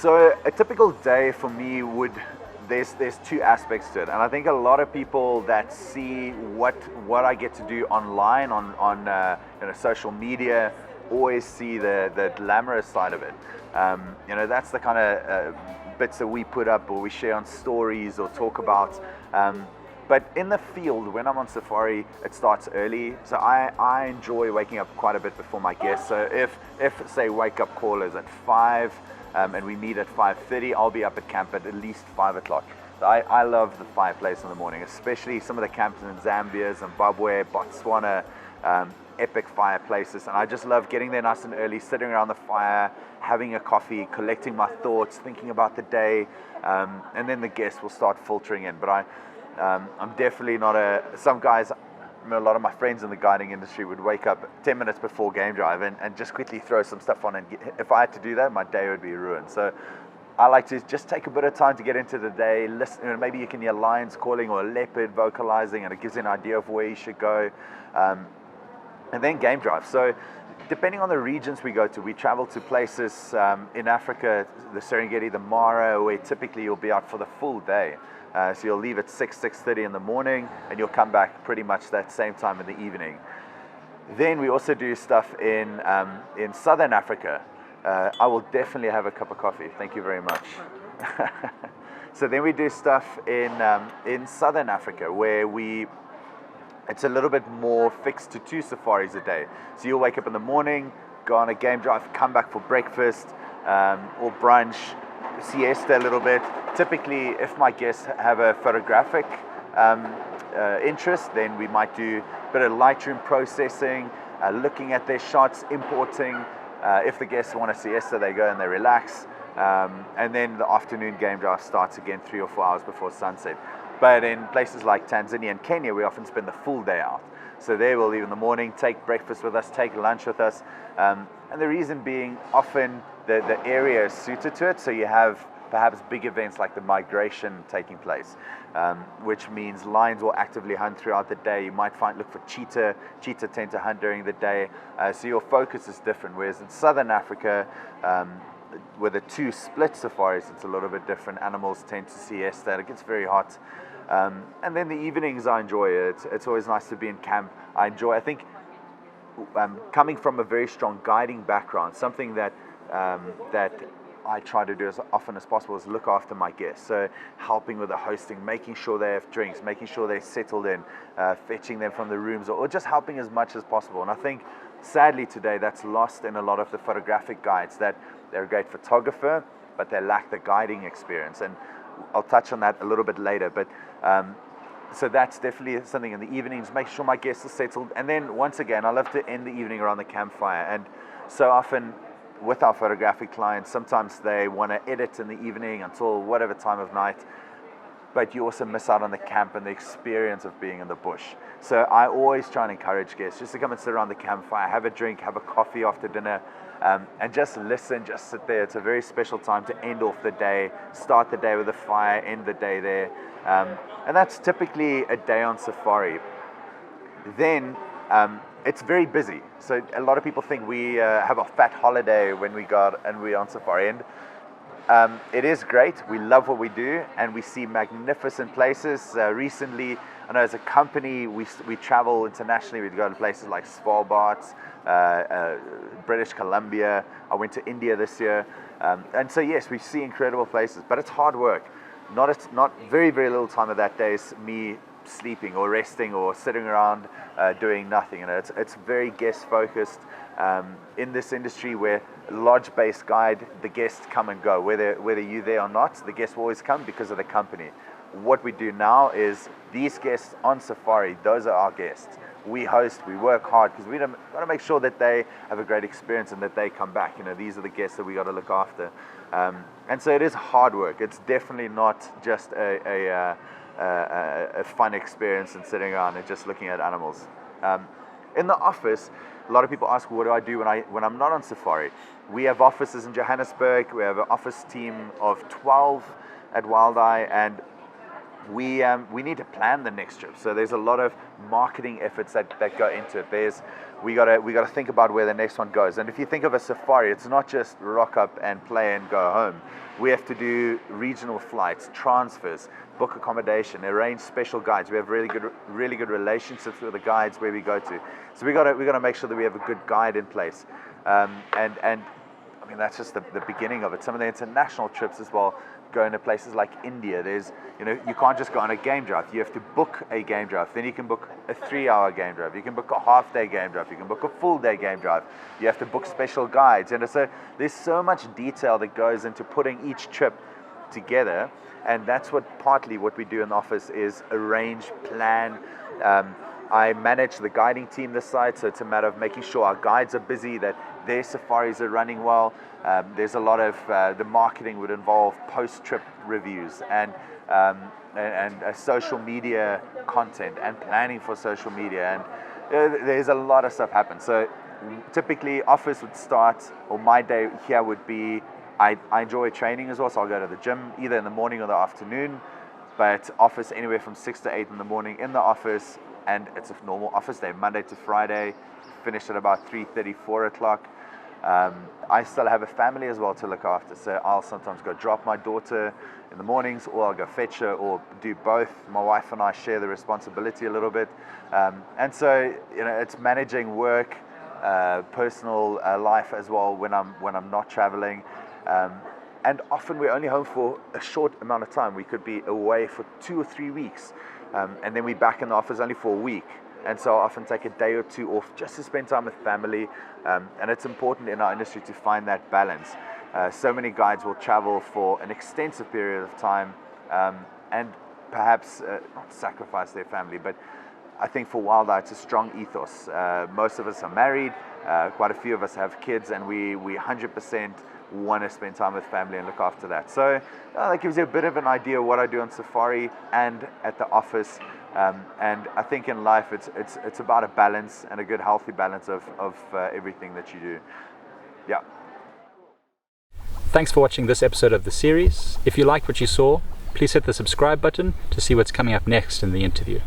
So a typical day for me there's two aspects to it, and I think a lot of people that see what I get to do online on social media always see the glamorous side of it. That's the kind of bits that we put up or we share on stories or talk about. But in the field, when I'm on safari, it starts early. So I enjoy waking up quite a bit before my guests. So if say wake up call is at 5 and we meet at 5:30, I'll be up at camp at least 5 o'clock. So I love the fireplace in the morning, especially some of the camps in Zambia, Zimbabwe, Botswana, epic fireplaces. And I just love getting there nice and early, sitting around the fire, having a coffee, collecting my thoughts, thinking about the day, and then the guests will start filtering in. But I'm definitely not some guys, a lot of my friends in the guiding industry would wake up 10 minutes before game drive and just quickly throw some stuff on, and if I had to do that, my day would be ruined. So I like to just take a bit of time to get into the day, listen, maybe you can hear lions calling or a leopard vocalizing, and it gives you an idea of where you should go, and then game drive. So depending on the regions we go to, we travel to places in Africa, the Serengeti, the Mara, where typically you'll be out for the full day. So you'll leave at 6:30 in the morning, and you'll come back pretty much that same time in the evening. Then we also do stuff in Southern Africa. I will definitely have a cup of coffee. Thank you very much. So then we do stuff in Southern Africa where it's a little bit more fixed to 2 safaris a day. So you'll wake up in the morning, go on a game drive, come back for breakfast or brunch, siesta a little bit. Typically, if my guests have a photographic interest, then we might do a bit of Lightroom processing, looking at their shots, importing. If the guests want a siesta, they go and they relax. And then the afternoon game drive starts again 3 or 4 hours before sunset. But in places like Tanzania and Kenya, we often spend the full day out. So there we'll leave in the morning, take breakfast with us, take lunch with us. And the reason being, often the area is suited to it. So you have perhaps big events like the migration taking place, which means lions will actively hunt throughout the day. You might look for cheetah. Cheetah tend to hunt during the day. So your focus is different. Whereas in Southern Africa, with the 2 split safaris, it's a little bit different. Animals tend to siesta. It gets very hot. And then the evenings I enjoy. It's always nice to be in camp. I think coming from a very strong guiding background, something that I try to do as often as possible is look after my guests. So helping with the hosting, making sure they have drinks, making sure they're settled in, fetching them from the rooms, or just helping as much as possible. And I think sadly today that's lost in a lot of the photographic guides, that they're a great photographer, but they lack the guiding experience. And I'll touch on that a little bit later. But so that's definitely something in the evenings, make sure my guests are settled. And then once again, I love to end the evening around the campfire. And so often with our photographic clients, sometimes they want to edit in the evening until whatever time of night, but you also miss out on the camp and the experience of being in the bush. So I always try and encourage guests just to come and sit around the campfire, have a drink, have a coffee after dinner, and just listen, just sit there. It's a very special time to end off the day, start the day with a fire, end the day there. And that's typically a day on safari. Then it's very busy. So a lot of people think we have a fat holiday when we go and we're on safari. And it is great. We love what we do, and we see magnificent places. Recently, I know as a company, we travel internationally. We go to places like Svalbard, British Columbia. I went to India this year. And so yes, we see incredible places, but it's hard work. Not very, very little time of that day is me sleeping or resting or sitting around doing nothing. It's very guest focused. In this industry where lodge-based guide, the guests come and go, whether you're there or not, the guests will always come because of the company. What we do now is these guests on safari, those are our guests. We host, we work hard because we want to make sure that they have a great experience and that they come back. These are the guests that we got to look after. And so it is hard work. It's definitely not just a fun experience and sitting around and just looking at animals. In the office, a lot of people ask, what do I do when I'm not on safari? We have offices in Johannesburg. We have an office team of 12 at Wild Eye, and we need to plan the next trip. So there's a lot of marketing efforts that go into it. We gotta think about where the next one goes. And if you think of a safari, it's not just rock up and play and go home. We have to do regional flights, transfers, book accommodation, arrange special guides. We have really good relationships with the guides where we go to. So we gotta make sure that we have a good guide in place. And I mean, that's just the beginning of it. Some of the international trips as well, going to places like India. You can't just go on a game drive. You have to book a game drive. Then you can book a 3-hour game drive. You can book a half-day game drive. You can book a full-day game drive. You have to book special guides. And so there's so much detail that goes into putting each trip together. And that's partly what we do in the office is arrange, plan. I manage the guiding team this side, so it's a matter of making sure our guides are busy, that their safaris are running well. There's a lot of the marketing would involve post-trip reviews and social media content and planning for social media, and there's a lot of stuff happens. So typically office would start, or my day here would be, I enjoy training as well, so I'll go to the gym either in the morning or the afternoon, but office anywhere from 6 to 8 in the morning in the office. And it's a normal office day, Monday to Friday, finish at about 3:30, 4 o'clock. I still have a family as well to look after, so I'll sometimes go drop my daughter in the mornings, or I'll go fetch her, or do both. My wife and I share the responsibility a little bit. And so, it's managing work, personal life as well when I'm not traveling. And often we're only home for a short amount of time. We could be away for 2 or 3 weeks. And then we're back in the office only for a week. And so I often take a day or two off just to spend time with family. And it's important in our industry to find that balance. So many guides will travel for an extensive period of time and perhaps not sacrifice their family, but I think for Wildeye it's a strong ethos. Most of us are married, quite a few of us have kids, and we 100% want to spend time with family and look after that. So that gives you a bit of an idea of what I do on safari and at the office. And I think in life it's about a balance, and a good healthy balance of everything that you do. Yeah. Thanks for watching this episode of the series. If you liked what you saw, please hit the subscribe button to see what's coming up next in the interview.